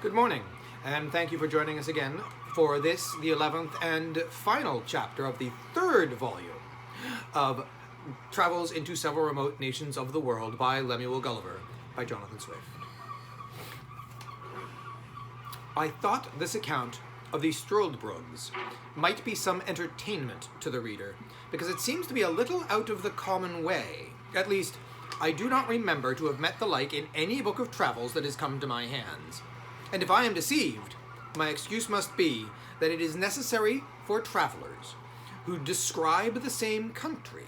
Good morning, and thank you for joining us again for this, the 11th and final chapter of the third volume of Travels into Several Remote Nations of the World by Lemuel Gulliver by Jonathan Swift. I thought this account of the Struldbrugs might be some entertainment to the reader, because it seems to be a little out of the common way. At least, I do not remember to have met the like in any book of travels that has come to my hands. And if I am deceived, my excuse must be that it is necessary for travelers who describe the same country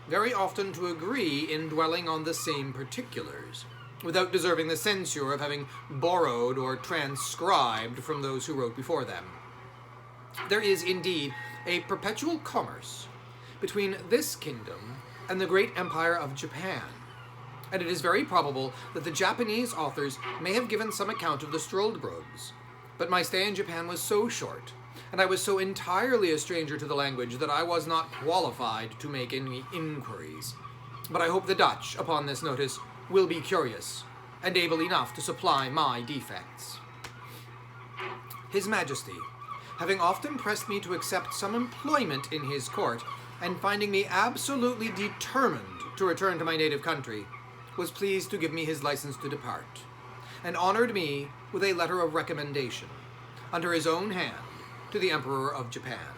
very often to agree in dwelling on the same particulars, without deserving the censure of having borrowed or transcribed from those who wrote before them. There is indeed a perpetual commerce between this kingdom and the great empire of Japan, and it is very probable that the Japanese authors may have given some account of the Struldbrugs, but my stay in Japan was so short, and I was so entirely a stranger to the language that I was not qualified to make any inquiries. But I hope the Dutch, upon this notice, will be curious, and able enough to supply my defects. His Majesty, having often pressed me to accept some employment in his court, and finding me absolutely determined to return to my native country, was pleased to give me his license to depart, and honored me with a letter of recommendation, under his own hand, to the Emperor of Japan.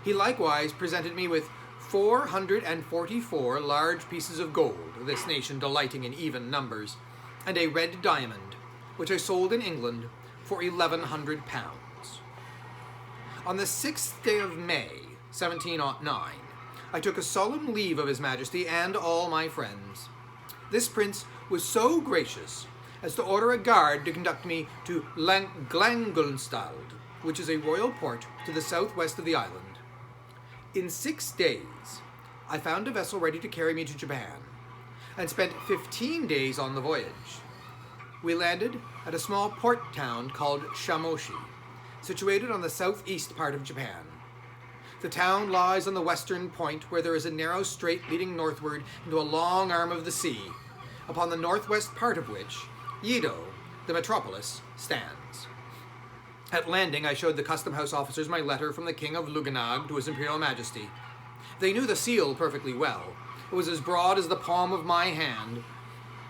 He likewise presented me with 444 large pieces of gold, this nation delighting in even numbers, and a red diamond, which I sold in England for 1,100 pounds. On the 6th day of May, 1709, I took a solemn leave of His Majesty and all my friends. This prince was so gracious as to order a guard to conduct me to Glangulstald, which is a royal port to the southwest of the island. In 6 days, I found a vessel ready to carry me to Japan, and spent 15 days on the voyage. We landed at a small port town called Shamoshi, situated on the southeast part of Japan. The town lies on the western point, where there is a narrow strait leading northward into a long arm of the sea, upon the northwest part of which Yedo, the metropolis, stands. At landing, I showed the custom house officers my letter from the King of Luganag to His Imperial Majesty. They knew the seal perfectly well. It was as broad as the palm of my hand.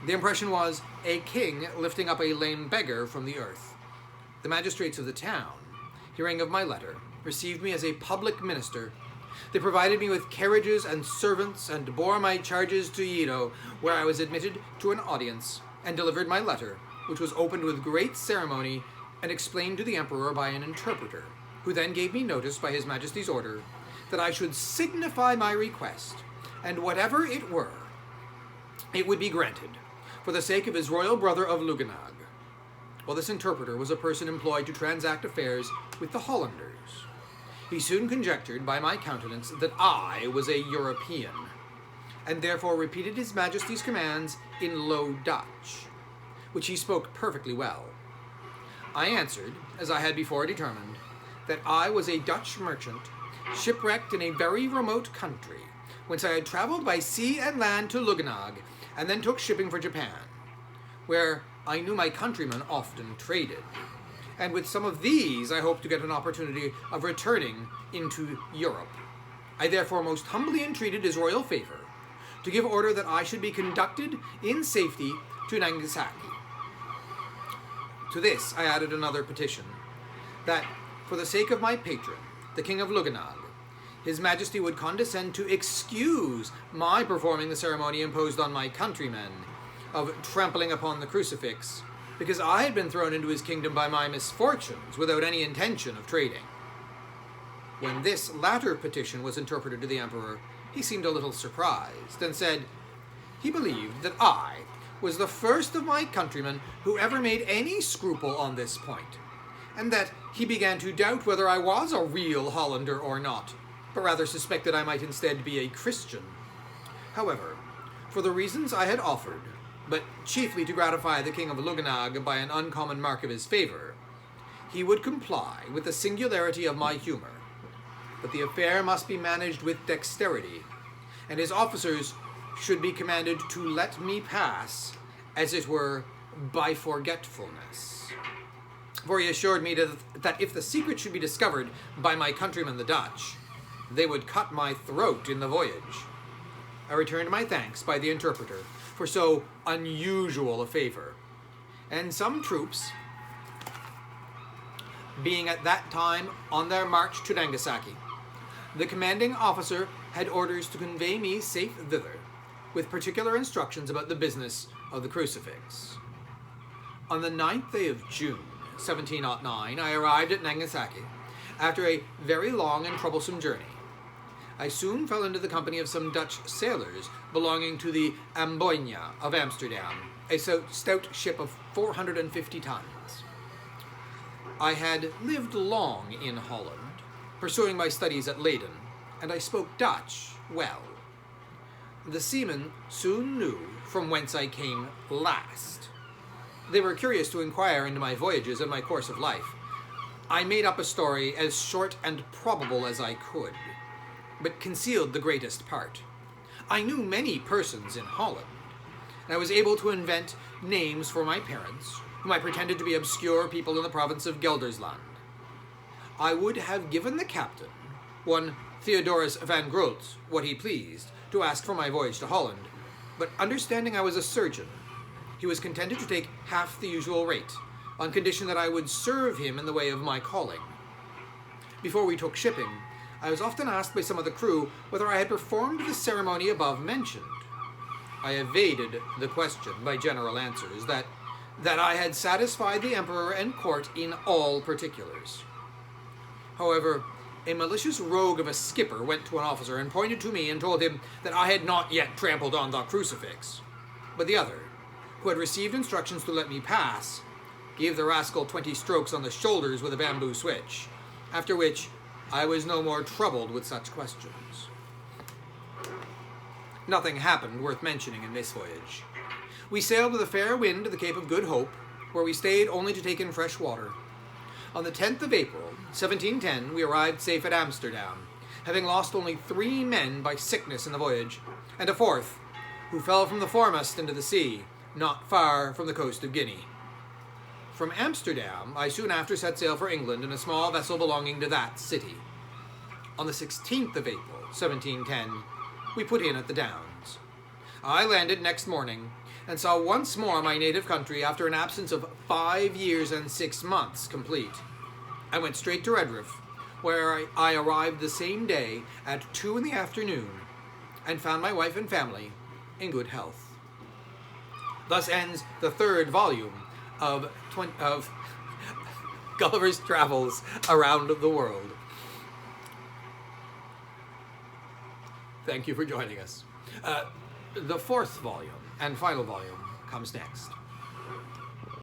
The impression was a king lifting up a lame beggar from the earth. The magistrates of the town, hearing of my letter, received me as a public minister. They provided me with carriages and servants, and bore my charges to Yedo, where I was admitted to an audience, and delivered my letter, which was opened with great ceremony, and explained to the emperor by an interpreter, who then gave me notice by His Majesty's order that I should signify my request, and whatever it were, it would be granted, for the sake of his royal brother of Luganag. Well, this interpreter was a person employed to transact affairs with the Hollanders. He soon conjectured by my countenance that I was a European, and therefore repeated His Majesty's commands in Low Dutch, which he spoke perfectly well. I answered, as I had before determined, that I was a Dutch merchant, shipwrecked in a very remote country, whence I had traveled by sea and land to Luganag, and then took shipping for Japan, where I knew my countrymen often traded. And with some of these I hoped to get an opportunity of returning into Europe. I therefore most humbly entreated his royal favor to give order that I should be conducted in safety to Nagasaki. To this I added another petition, that for the sake of my patron, the King of Luganag, His Majesty would condescend to excuse my performing the ceremony imposed on my countrymen of trampling upon the crucifix, because I had been thrown into his kingdom by my misfortunes without any intention of trading. When this latter petition was interpreted to the emperor, he seemed a little surprised, and said he believed that I was the first of my countrymen who ever made any scruple on this point, and that he began to doubt whether I was a real Hollander or not, but rather suspected I might instead be a Christian. However, for the reasons I had offered, but chiefly to gratify the King of Luganag by an uncommon mark of his favor, he would comply with the singularity of my humor, but the affair must be managed with dexterity, and his officers should be commanded to let me pass, as it were, by forgetfulness. for he assured me that if the secret should be discovered by my countrymen the Dutch, they would cut my throat in the voyage. I returned my thanks by the interpreter for so unusual a favor, and some troops, being at that time on their march to Nagasaki, the commanding officer had orders to convey me safe thither, with particular instructions about the business of the crucifix. On the 9th day of June, 1709, I arrived at Nagasaki after a very long and troublesome journey. I soon fell into the company of some Dutch sailors belonging to the Amboina of Amsterdam, a stout ship of 450 tons. I had lived long in Holland, pursuing my studies at Leyden, and I spoke Dutch well. The seamen soon knew from whence I came last. They were curious to inquire into my voyages and my course of life. I made up a story as short and probable as I could, but concealed the greatest part. I knew many persons in Holland, and I was able to invent names for my parents, whom I pretended to be obscure people in the province of Gelderland. I would have given the captain, one Theodorus van Groot, what he pleased, to ask for my voyage to Holland, but understanding I was a surgeon, he was contented to take half the usual rate, on condition that I would serve him in the way of my calling. Before we took shipping, I was often asked by some of the crew whether I had performed the ceremony above mentioned. I evaded the question by general answers that I had satisfied the emperor and court in all particulars. However, a malicious rogue of a skipper went to an officer and pointed to me and told him that I had not yet trampled on the crucifix. But the other, who had received instructions to let me pass, gave the rascal 20 strokes on the shoulders with a bamboo switch, after which I was no more troubled with such questions. Nothing happened worth mentioning in this voyage. We sailed with a fair wind to the Cape of Good Hope, where we stayed only to take in fresh water. On the 10th of April, 1710, we arrived safe at Amsterdam, having lost only 3 men by sickness in the voyage, and a 4th, who fell from the foremast into the sea, not far from the coast of Guinea. From Amsterdam, I soon after set sail for England in a small vessel belonging to that city. On the 16th of April, 1710, we put in at the Downs. I landed next morning, and saw once more my native country after an absence of 5 years and 6 months complete. I went straight to Redriff, where I arrived the same day at 2 in the afternoon, and found my wife and family in good health. Thus ends the 3rd volume of Gulliver's Travels Around the World. Thank you for joining us. The 4th volume and final volume comes next.